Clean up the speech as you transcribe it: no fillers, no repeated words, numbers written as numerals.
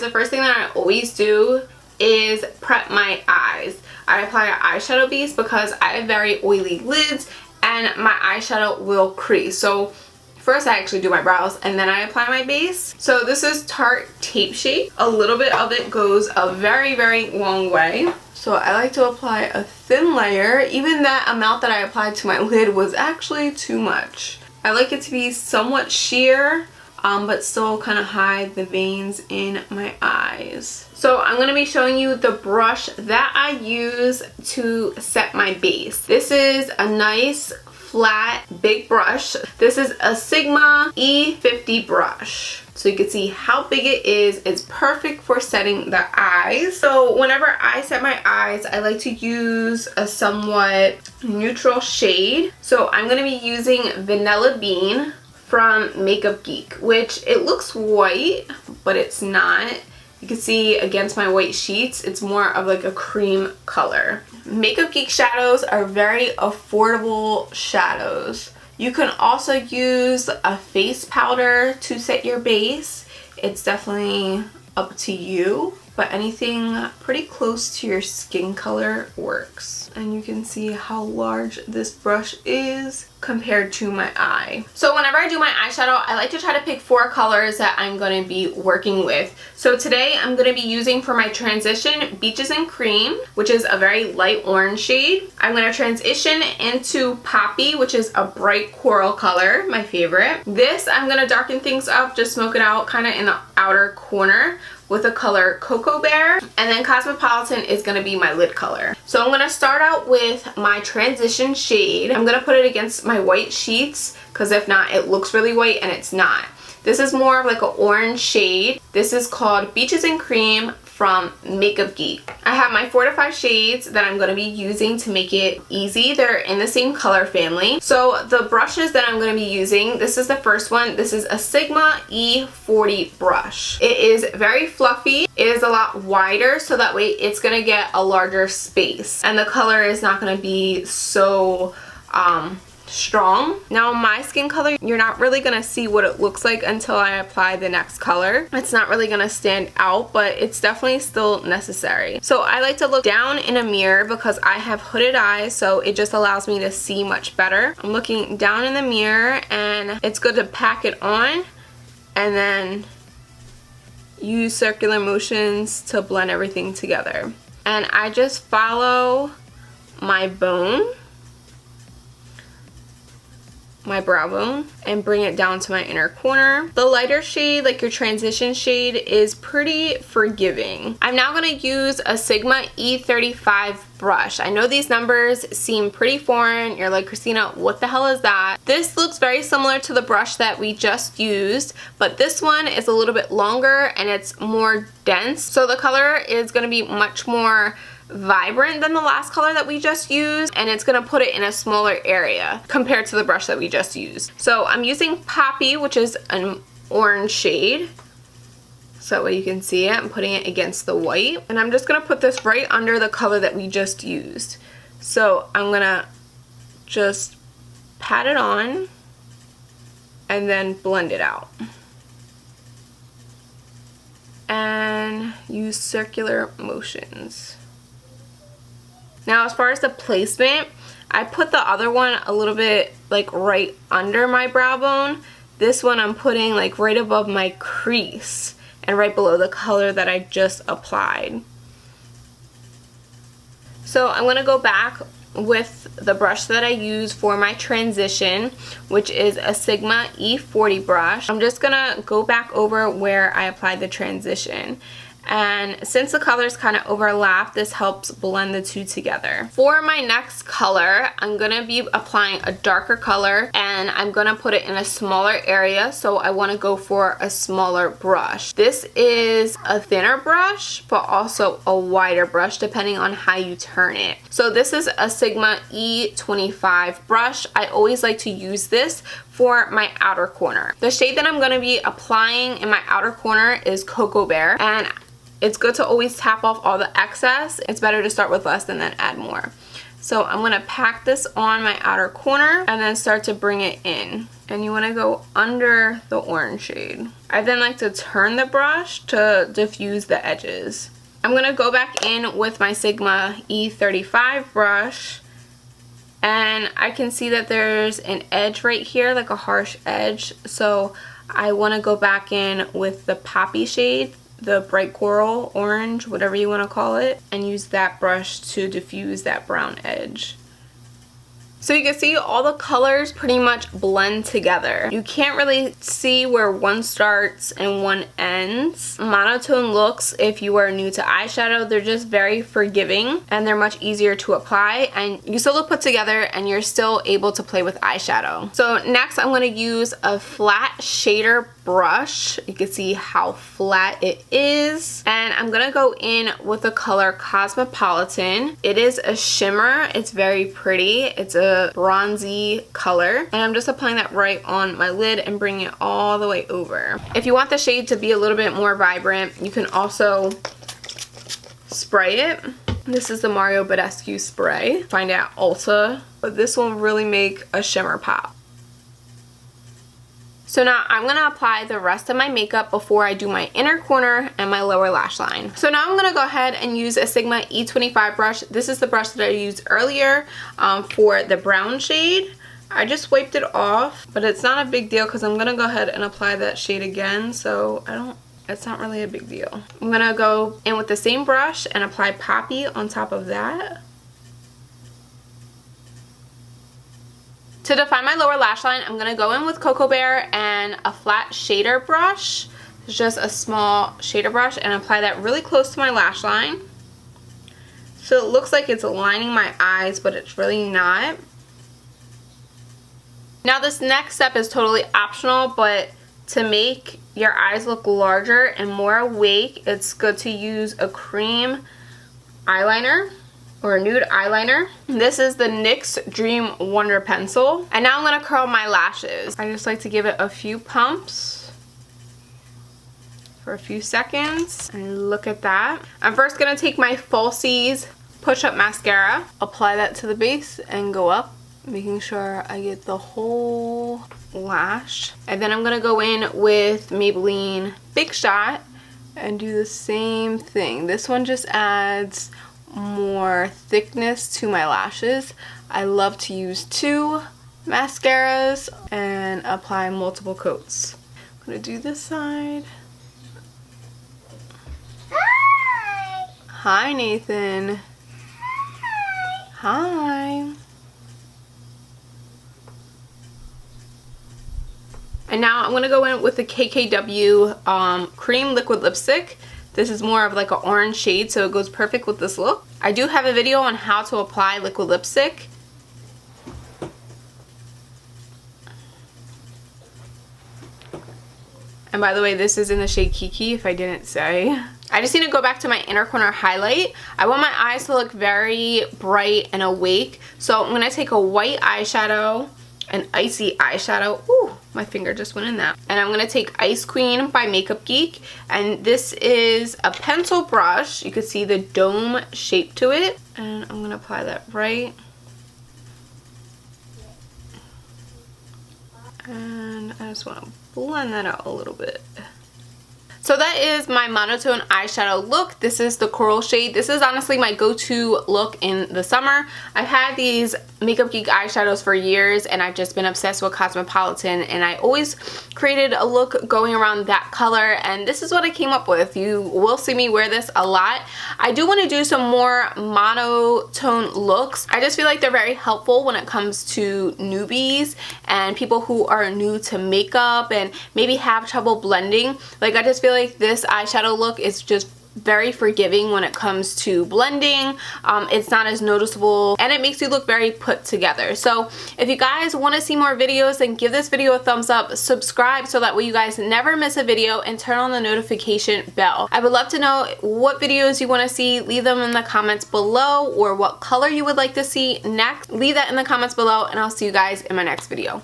the first thing that I always do is prep my eyes. I apply an eyeshadow base because I have very oily lids and my eyeshadow will crease. So first I actually do my brows and then I apply my base. So this is Tarte Tape Shade. A little bit of it goes a very, very long way. So I like to apply a thin layer. Even that amount that I applied to my lid was actually too much. I like it to be somewhat sheer, but still kind of hide the veins in my eyes. So I'm going to be showing you the brush that I use to set my base. This is a nice flat big brush. This is a Sigma E50 brush. So you can see how big it is. It's perfect for setting the eyes. So whenever I set my eyes, I like to use a somewhat neutral shade. So I'm going to be using Vanilla Bean from Makeup Geek, which it looks white, but it's not. You can see against my white sheets, it's more of like a cream color. Makeup Geek shadows are very affordable shadows. You can also use a face powder to set your base. It's definitely up to you, but anything pretty close to your skin color works. And you can see how large this brush is compared to my eye. So whenever I do my eyeshadow, I like to try to pick 4 colors that I'm going to be working with. So today I'm going to be using for my transition Beaches and Cream, which is a very light orange shade. I'm going to transition into Poppy, which is a bright coral color, my favorite. This I'm going to darken things up, just smoke it out kind of in the outer corner with the color Cocoa Bear, and then Cosmopolitan is going to be my lid color. So I'm going to start out with my transition shade. I'm going to put it against my white sheets because if not, it looks really white and it's not. This is more of like an orange shade. This is called Beaches and Cream from Makeup Geek. I have my 4 to 5 shades that I'm going to be using to make it easy. They're in the same color family. So the brushes that I'm going to be using, this is the first one. This is a Sigma E40 brush. It is very fluffy. It is a lot wider, so that way it's going to get a larger space. And the color is not going to be so strong. Now my skin color, you're not really gonna see what it looks like until I apply the next color. It's not really gonna stand out, but it's definitely still necessary. So I like to look down in a mirror because I have hooded eyes, so it just allows me to see much better. I'm looking down in the mirror and it's good to pack it on and then use circular motions to blend everything together. And I just follow my bone, my brow bone, and bring it down to my inner corner. The lighter shade, like your transition shade, is pretty forgiving. I'm now going to use a Sigma E35 brush. I know these numbers seem pretty foreign. You're like, Christina, what the hell is that? This looks very similar to the brush that we just used, but this one is a little bit longer and it's more dense. So the color is going to be much more vibrant than the last color that we just used, and it's going to put it in a smaller area compared to the brush that we just used. So I'm using Poppy, which is an orange shade, so that way you can see it. I'm putting it against the white, and I'm just going to put this right under the color that we just used. So I'm going to just pat it on and then blend it out and use circular motions. Now as far as the placement, I put the other one a little bit like right under my brow bone. This one I'm putting like right above my crease and right below the color that I just applied. So I'm going to go back with the brush that I use for my transition, which is a Sigma E40 brush. I'm just going to go back over where I applied the transition. And since the colors kind of overlap, this helps blend the two together. For my next color, I'm going to be applying a darker color and I'm going to put it in a smaller area, so I want to go for a smaller brush. This is a thinner brush, but also a wider brush depending on how you turn it. So this is a Sigma E25 brush. I always like to use this for my outer corner. The shade that I'm going to be applying in my outer corner is Cocoa Bear, and it's good to always tap off all the excess. It's better to start with less and then add more. So I'm going to pack this on my outer corner and then start to bring it in. And you want to go under the orange shade. I then like to turn the brush to diffuse the edges. I'm going to go back in with my Sigma E35 brush. And I can see that there's an edge right here, like a harsh edge. So I want to go back in with the poppy shade, the bright coral orange, whatever you want to call it, and use that brush to diffuse that brown edge. So you can see all the colors pretty much blend together. You can't really see where one starts and one ends. Monotone looks, if you are new to eyeshadow, they're just very forgiving and they're much easier to apply, and you still look put together and you're still able to play with eyeshadow. So next I'm going to use a flat shader brush. You can see how flat it is, and I'm gonna go in with the color Cosmopolitan. It is a shimmer. It's very pretty. It's a bronzy color, and I'm just applying that right on my lid and bringing it all the way over. If you want the shade to be a little bit more vibrant, you can also spray it. This is the Mario Badescu spray. Find it at Ulta, but this will really make a shimmer pop. So now I'm going to apply the rest of my makeup before I do my inner corner and my lower lash line. So now I'm going to go ahead and use a Sigma E25 brush. This is the brush that I used earlier for the brown shade. I just wiped it off, but it's not a big deal because I'm going to go ahead and apply that shade again. So it's not really a big deal. I'm going to go in with the same brush and apply Poppy on top of that. To define my lower lash line, I'm going to go in with Cocoa Bear and a flat shader brush. It's just a small shader brush, and apply that really close to my lash line. So it looks like it's lining my eyes, but it's really not. Now this next step is totally optional, but to make your eyes look larger and more awake, it's good to use a cream eyeliner or a nude eyeliner. This is the NYX Dream Wonder Pencil. And now I'm going to curl my lashes. I just like to give it a few pumps for a few seconds. And look at that. I'm first going to take my Falsies Push-Up Mascara, apply that to the base and go up, making sure I get the whole lash. And then I'm going to go in with Maybelline Big Shot and do the same thing. This one just adds more thickness to my lashes. I love to use 2 mascaras and apply multiple coats. I'm gonna do this side. Hi! Hi, Nathan. Hi. And now I'm gonna go in with the KKW Cream Liquid Lipstick. This is more of like an orange shade, so it goes perfect with this look. I do have a video on how to apply liquid lipstick. And by the way, this is in the shade Kiki, if I didn't say. I just need to go back to my inner corner highlight. I want my eyes to look very bright and awake. So I'm going to take a white eyeshadow, an icy eyeshadow. Ooh, my finger just went in that. And I'm going to take Ice Queen by Makeup Geek. And this is a pencil brush. You can see the dome shape to it. And I'm going to apply that right. And I just want to blend that out a little bit. So that is my monotone eyeshadow look. This is the coral shade. This is honestly my go-to look in the summer. I've had these Makeup Geek eyeshadows for years, and I've just been obsessed with Cosmopolitan, and I always created a look going around that color, and this is what I came up with. You will see me wear this a lot. I do want to do some more monotone looks. I just feel like they're very helpful when it comes to newbies and people who are new to makeup and maybe have trouble blending. Like, I just feel like this eyeshadow look is just very forgiving when it comes to blending. It's not as noticeable, and it makes you look very put together. So if you guys want to see more videos, then give this video a thumbs up, subscribe so that way you guys never miss a video, and turn on the notification bell. I would love to know what videos you want to see. Leave them in the comments below, or what color you would like to see next. Leave that in the comments below, and I'll see you guys in my next video.